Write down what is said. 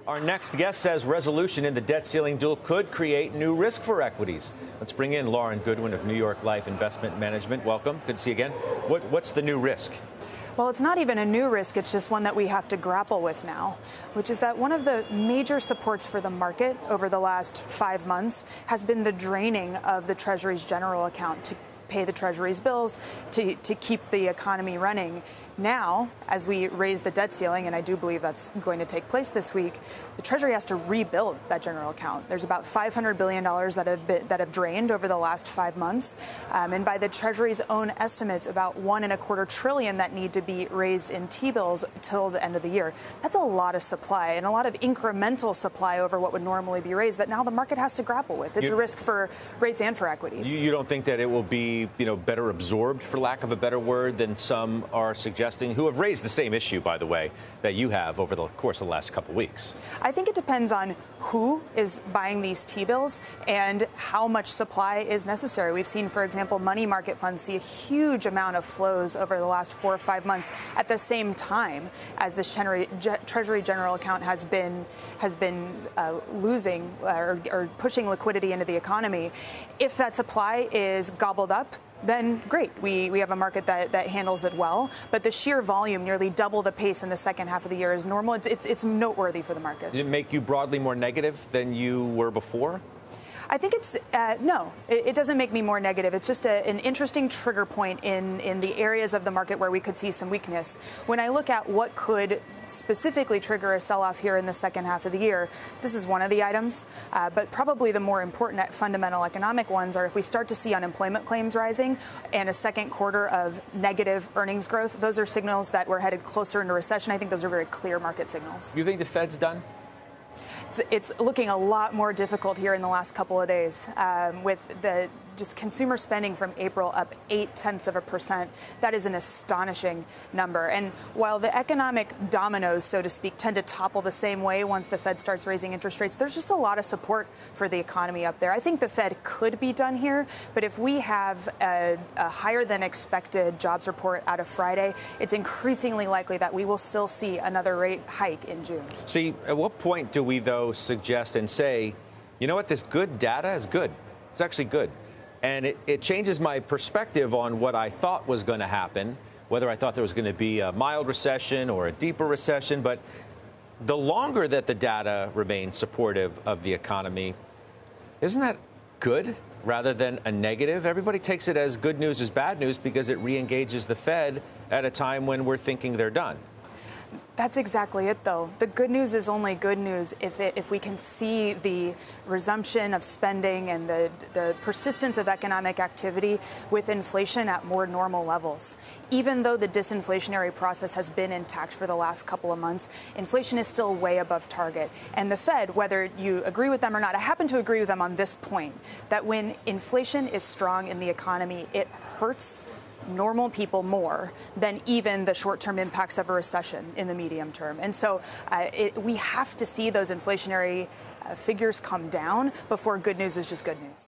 Our next guest says resolution in the debt ceiling duel could create new risk for equities. Let's bring in Lauren Goodwin of New York Life Investment Management. Welcome. Good to see you again. What's the new risk? Well, it's not even a new risk. It's just one that we have to grapple with now, which is that one of the major supports for the market over the last 5 months has been the draining of the Treasury's general account to pay the Treasury's bills, to keep the economy running. Now, as we raise the debt ceiling, and I do believe that's going to take place this week, the Treasury has to rebuild that general account. There's about $500 billion that have drained over the last 5 months. And by the Treasury's own estimates, about $1.25 trillion that need to be raised in T-bills till the end of the year. That's a lot of supply and a lot of incremental supply over what would normally be raised that now the market has to grapple with. It's a risk for rates and for equities. You don't think that it will be, better absorbed, for lack of a better word, than some are suggesting, who have raised the same issue, by the way, that you have over the course of the last couple of weeks? I think it depends on who is buying these T-bills and how much supply is necessary. We've seen, for example, money market funds see a huge amount of flows over the last 4 or 5 months at the same time as this Treasury general account has been losing or pushing liquidity into the economy. If that supply is gobbled up, then great. We have a market that handles it well. But the sheer volume, nearly double the pace in the second half of the year, is normal. It's noteworthy for the markets. Did it make you broadly more negative than you were before? I think it's no, it doesn't make me more negative. It's just an interesting trigger point in the areas of the market where we could see some weakness. When I look at what could specifically trigger a sell-off here in the second half of the year, this is one of the items. But probably the more important fundamental economic ones are if we start to see unemployment claims rising and a second quarter of negative earnings growth. Those are signals that we're headed closer into recession. I think those are very clear market signals. You think the Fed's done? It's looking a lot more difficult here in the last couple of days with the just consumer spending from April up 0.8%. That is an astonishing number. And while the economic dominoes, so to speak, tend to topple the same way once the Fed starts raising interest rates, there's just a lot of support for the economy up there. I think the Fed could be done here, but if we have a higher than expected jobs report out of Friday, it's increasingly likely that we will still see another rate hike in June. See, at what point do we, though, suggest and say, you know what, this good data is good. It's actually good. And it changes my perspective on what I thought was going to happen, whether I thought there was going to be a mild recession or a deeper recession. But the longer that the data remains supportive of the economy, isn't that good rather than a negative? Everybody takes it as good news is bad news because it re-engages the Fed at a time when we're thinking they're done. That's exactly it, though. The good news is only good news if we can see the resumption of spending and the persistence of economic activity with inflation at more normal levels. Even though the disinflationary process has been intact for the last couple of months, inflation is still way above target. And the Fed, whether you agree with them or not, I happen to agree with them on this point, that when inflation is strong in the economy, it hurts normal people more than even the short-term impacts of a recession in the medium term. And so we have to see those inflationary figures come down before good news is just good news.